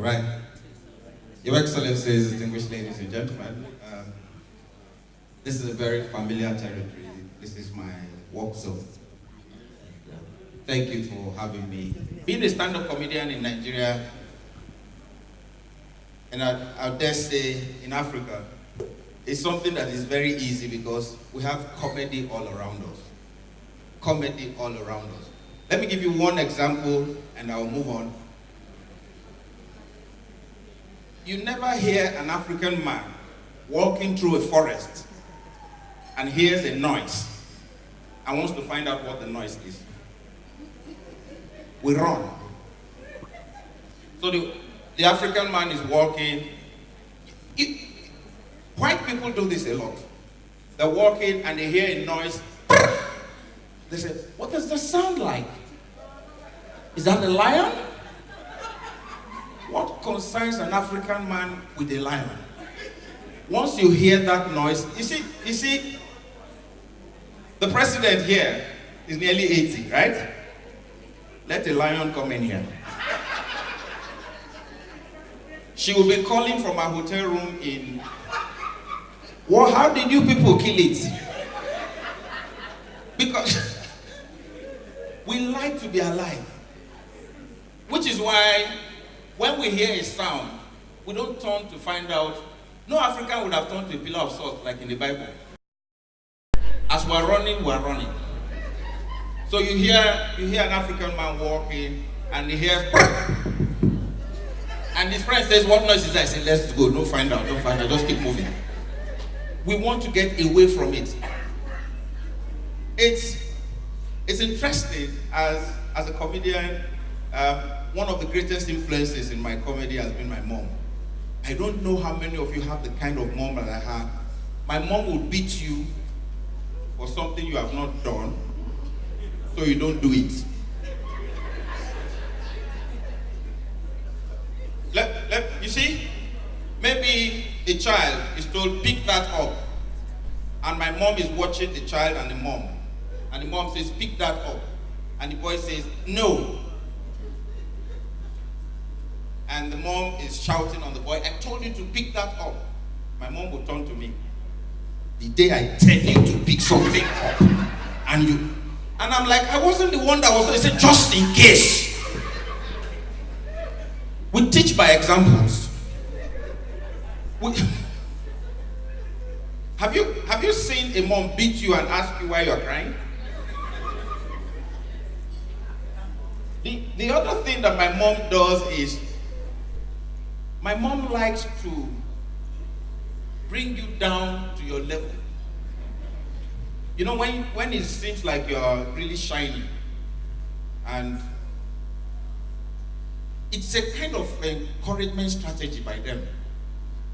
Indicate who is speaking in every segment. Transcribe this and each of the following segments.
Speaker 1: right. Your Excellencies, distinguished ladies and gentlemen, this is a very familiar territory. This is my work zone. Thank you for having me. Being a stand-up comedian in Nigeria, and I dare say in Africa, is something that is very easy because we have comedy all around us. Comedy all around us. Let me give you one example and I'll move on. You never hear an African man walking through a forest and hears a noise and wants to find out what the noise is. We run. So the African man is walking. White people do this a lot. They're walking and they hear a noise. They say, what does that sound like? Is that a lion? What concerns an African man with a lion? Once you hear that noise, you see, the president here is nearly 80, right? Let a lion come in here. She will be calling from her hotel room in, well, how did you people kill it? Because we like to be alive. Which is why when we hear a sound, we don't turn to find out. No African would have turned to a pillar of salt like in the Bible. As we're running, we're running. So you hear an African man walking and he hears and his friend says, what noise is that? I say, let's go, don't find out, just keep moving. We want to get away from it. It's interesting as a comedian, one of the greatest influences in my comedy has been my mom. I don't know how many of you have the kind of mom that I have. My mom will beat you for something you have not done, so you don't do it. You see, maybe a child is told, pick that up. And my mom is watching the child and the mom. And the mom says, pick that up. And the boy says, no. And the mom is shouting on the boy, I told you to pick that up. My mom will turn to me. The day I tell you to pick something up, and I'm like, I wasn't the one that was, I said, just in case. We teach by examples. Have you seen a mom beat you and ask you why you're crying? The other thing that my mom does is, my mom likes to bring you down to your level. You know, when it seems like you're really shiny, and it's a kind of encouragement strategy by them.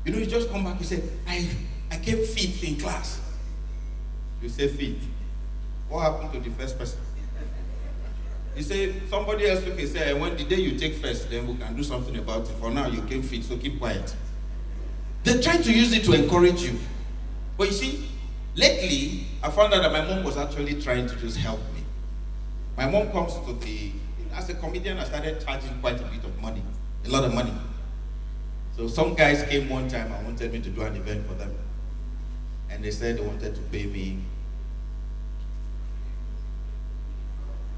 Speaker 1: You know, you just come back and say, I came fifth in class. You say fifth. What happened to the first person? You say, somebody else took it, say, when the day you take first, then we can do something about it. For now, you came fifth, so keep quiet. They try to use it to encourage you. But you see, lately, I found out that my mom was actually trying to just help me. My mom comes to as a comedian, I started charging quite a bit of money, a lot of money. So some guys came one time and wanted me to do an event for them. And they said they wanted to pay me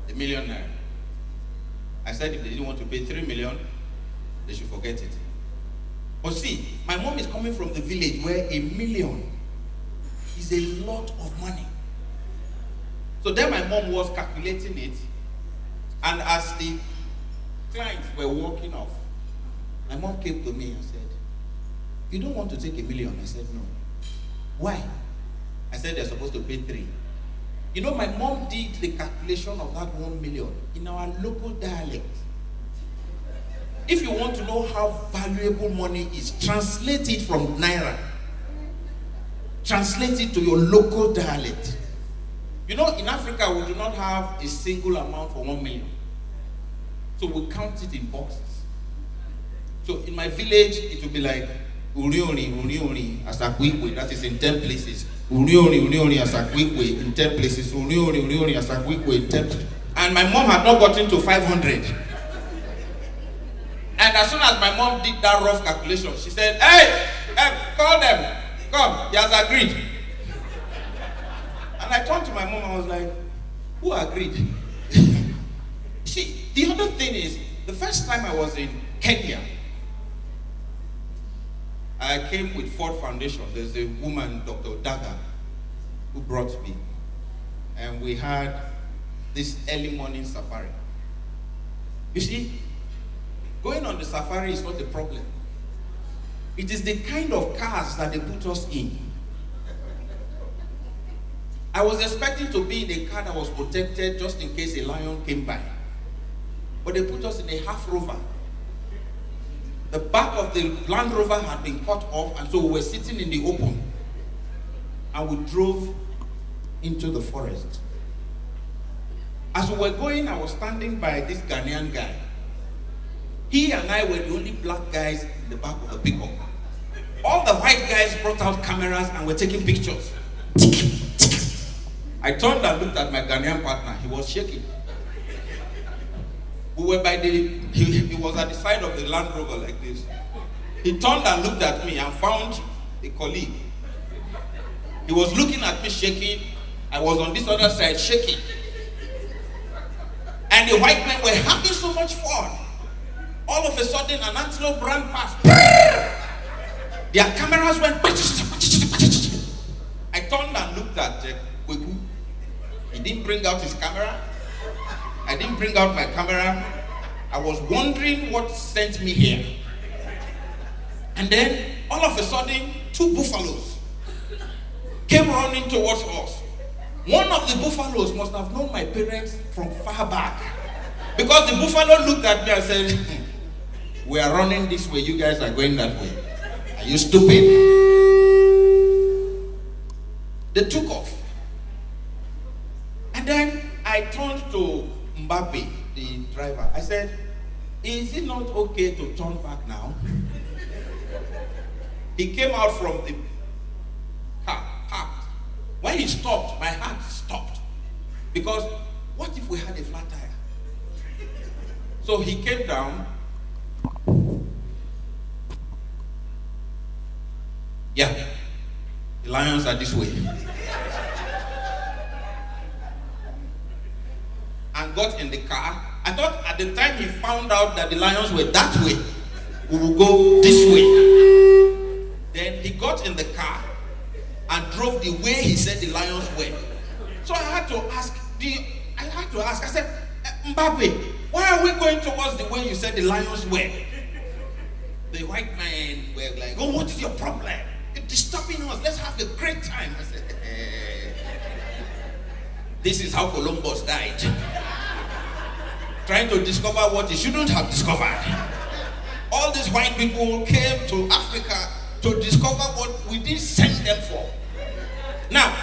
Speaker 1: $1 million. I said if they didn't want to pay 3 million, they should forget it. But see, my mom is coming from the village where $1 million is a lot of money. So then my mom was calculating it, and as the clients were walking off, my mom came to me and said, you don't want to take $1 million? I said, no. Why? I said, they're supposed to pay 3. You know, my mom did the calculation of that 1 million in our local dialect. If you want to know how valuable money is, translate it from Naira. Translate it to your local dialect. You know, in Africa, we do not have a single amount for 1 million. So we count it in boxes. So in my village, it will be like, Urioni, Asakwikwe, that is in 10 places. Urioni, Asakwikwe, in 10 places. Urioni, Asakwikwe, in 10 places. And my mom had not gotten to 500. And And as soon as my mom did that rough calculation, she said, hey, call them. Come, he has agreed. And I turned to my mom and I was like, who agreed? See, the other thing is, the first time I was in Kenya, I came with Ford Foundation. There's a woman, Dr. Daga, who brought me. And we had this early morning safari. You see, going on the safari is not the problem. It is the kind of cars that they put us in. I was expecting to be in a car that was protected just in case a lion came by. But they put us in a half rover. The back of the Land Rover had been cut off, and so we were sitting in the open. And we drove into the forest. As we were going, I was standing by this Ghanaian guy. He and I were the only black guys in the back of the pickup. All the white guys brought out cameras and were taking pictures. I turned and looked at my Ghanaian partner. He was shaking. We were by he was at the side of the Land Rover like this. He turned and looked at me and found a colleague. He was looking at me shaking. I was on this other side shaking. And the white men were having so much fun. All of a sudden, an antelope ran past. Their cameras went. I turned and looked at Kweku. He didn't bring out his camera. I didn't bring out my camera. I was wondering what sent me here. And then, all of a sudden, 2 buffaloes came running towards us. One of the buffaloes must have known my parents from far back. Because the buffalo looked at me and said, we are running this way, you guys are going that way. Are you stupid? They took off. And then I turned to Mbappe, the driver. I said, is it not okay to turn back now? He came out from the car, parked. When he stopped, my heart stopped. Because what if we had a flat tire? So he came down. Yeah, the lions are this way. And got in the car. I thought at the time he found out that the lions were that way, we will go this way. Then he got in the car and drove the way he said the lions were. So I had to ask, I said, Mbappe, why are we going towards the way you said the lions were? The white men were like, oh, what is your problem? You're disturbing us. Let's have a great time. I said, this is how Columbus died. Trying to discover what he shouldn't have discovered. All these white people came to Africa to discover what we didn't send them for. Now,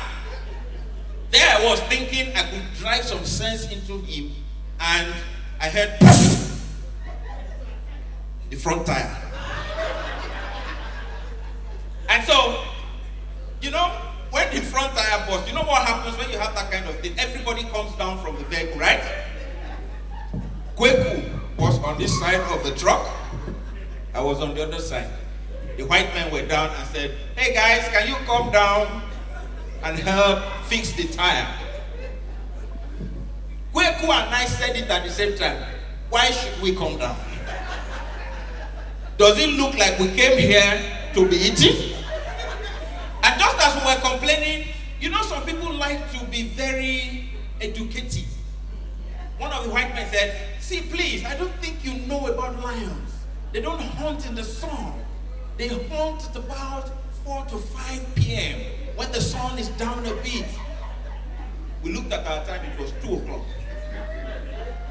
Speaker 1: there I was thinking I could drive some sense into him, and I heard the front tire. And so, when the front tire burst, you know what happens when you have that kind of thing? Everybody comes down from the vehicle, right? Kweku was on this side of the truck. I was on the other side. The white men were down and said, hey guys, can you come down and help fix the tire? Kweku and I said it at the same time. Why should we come down? Does it look like we came here to be eating? And just as we were complaining, some people like to be very educative. One of the white men said, see, please, I don't think you know about lions. They don't hunt in the sun. They hunt at about 4 to 5 p.m. when the sun is down a bit. We looked at our time, it was 2 o'clock.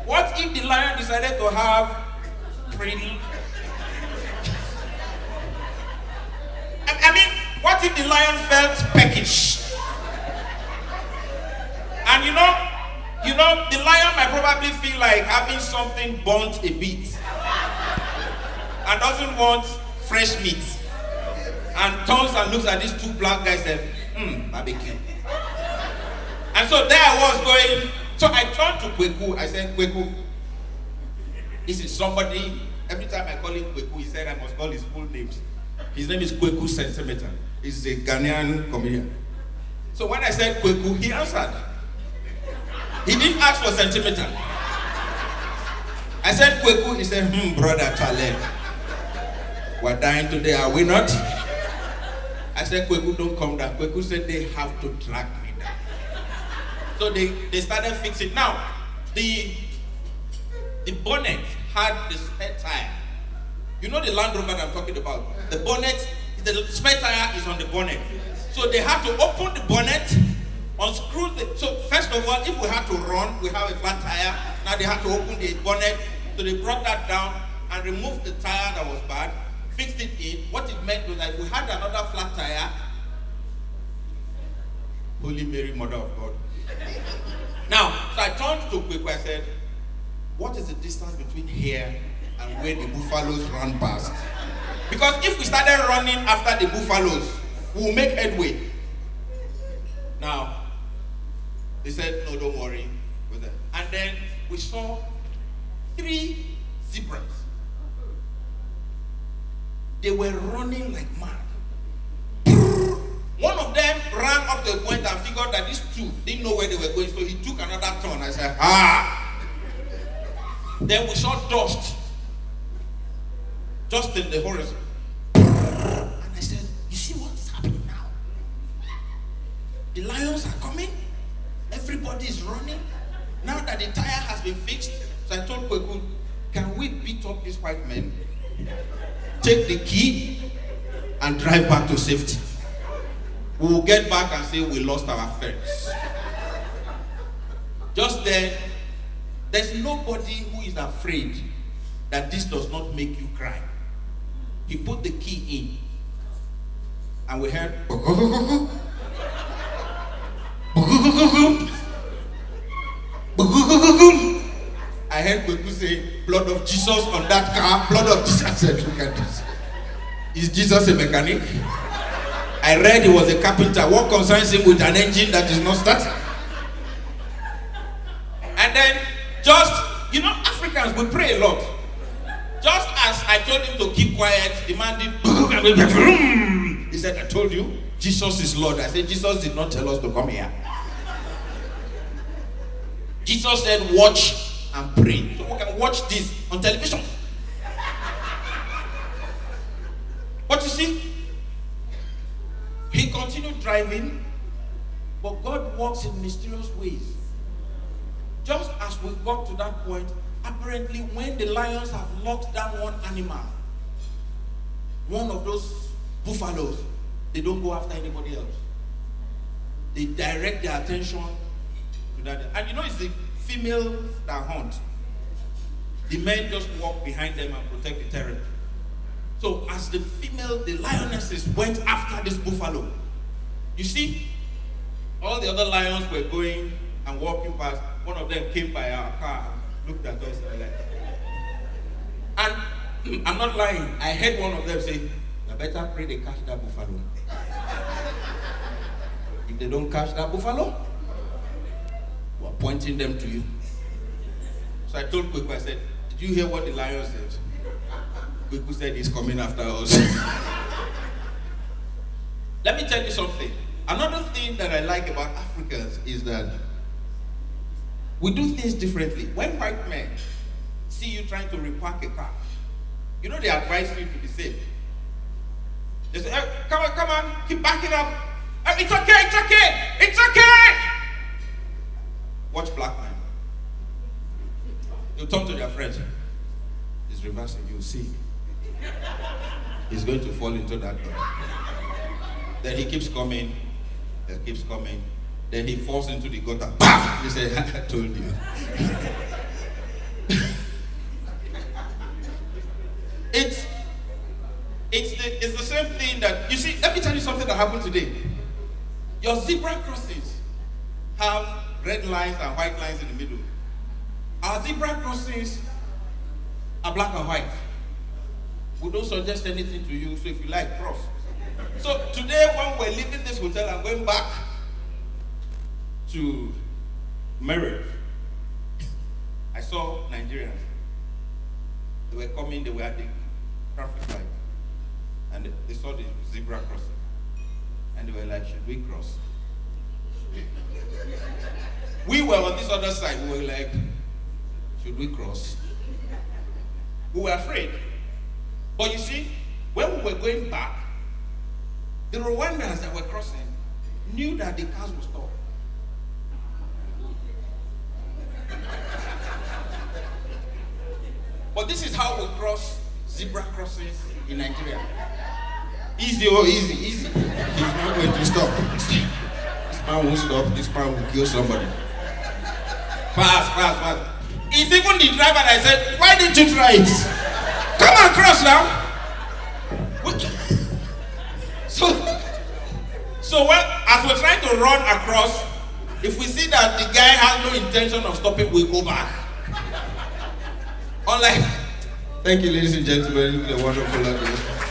Speaker 1: What if the lion decided to have pretty... I mean, what if the lion felt peckish? And the lion might probably feel like having something burnt a bit and doesn't want fresh meat. And turns and looks at these 2 black guys and said, barbecue. And so there I was going. So I turned to Kweku. I said, Kweku, this is somebody Every time I call him Kweku, he said I must call his full names. His name is Kweku Sentimental. He's a Ghanaian comedian. So when I said Kweku, he answered. He didn't ask for sentimental. I said Kweku, he said, brother Taleb. We're dying today, are we not? I said, Kweku, don't come down. Kweku said they have to drag me down. So they started fixing. Now, the bonnet had the spare tire. You know the Land Rover that I'm talking about? The bonnet, the spare tire is on the bonnet. So they had to open the bonnet, unscrew the... So first of all, if we had to run, we have a flat tire. Now they had to open the bonnet. So they brought that down and removed the tire that was bad, fixed it in. What it meant was that if we had another flat tire, Holy Mary, Mother of God. Now, so I turned to Kweku, I said, what is the distance between here and where the buffaloes run past? Because if we started running after the buffaloes, we will make headway. Now, they said, no, don't worry. And then we saw 3 zebras. They were running like mad. One of them ran up to a point and figured that these 2 didn't know where they were going, so he took another turn. I said, Then we saw dust just in the horizon. And I said, you see what is happening now? The lions are coming. Everybody is running. Now that the tire has been fixed, so I told Kweku, can we beat up these white men, take the key, and drive back to safety? We will get back and say we lost our friends. Just then, there's nobody who is afraid that this does not make you cry. He put the key in, and we heard I heard people say, blood of Jesus on that car, blood of Jesus. I said, look at this. Is Jesus a mechanic? I read he was a carpenter. What concerns him with an engine that is not starting? And then, Africans, we pray a lot. Just as I told him to keep quiet, the man did. He said, I told you, Jesus is Lord. I said, Jesus did not tell us to come here. Jesus said, watch and pray. So we can watch this on television. But you see, he continued driving, but God works in mysterious ways. Just as we got to that point, apparently when the lions have locked down one animal, one of those buffaloes, they don't go after anybody else. They direct their attention to that. And you know, it's the females that hunt. The men just walk behind them and protect the territory. So as the lionesses went after this buffalo, you see, all the other lions were going and walking past. One of them came by our car, looked at us and like, and I'm not lying, I heard one of them say, you better pray they catch that buffalo. If they don't catch that buffalo, we're pointing them to you. So I told Kweku, I said, did you hear what the lion said? Kweku said he's coming after us. Let me tell you something. Another thing that I like about Africans is that we do things differently. When white men see you trying to repark a car, you know they advise you to be safe. They say, come on, keep backing up. It's okay. Watch black man. You turn to their friends. He's reversing, you'll see. He's going to fall into that door. Then he keeps coming. Then he falls into the gutter. Bam! He said, I told you. It's the same thing that, you see, let me tell you something that happened today. Your zebra crossings have red lines and white lines in the middle. Our zebra crossings are black and white. We don't suggest anything to you, so if you like, cross. So today when we're leaving this hotel and going back to Marriage, I saw Nigerians. They were coming, they were at the traffic light. And they saw the zebra crossing. And they were like, should we cross? We were on this other side. We were like, should we cross? We were afraid. But you see, when we were going back, the Rwandans that were crossing knew that the cars would stop. But this is how we cross zebra crossings in Nigeria. Easy, oh, easy, easy. He's not going to stop. This man won't stop. This man will kill somebody. Fast, fast, fast. It's even the driver that said, why didn't you try it? Come on, cross now. So when, as we're trying to run across, if we see that the guy has no intention of stopping, we go back. Unlike, thank you, ladies and gentlemen. It was a wonderful audience.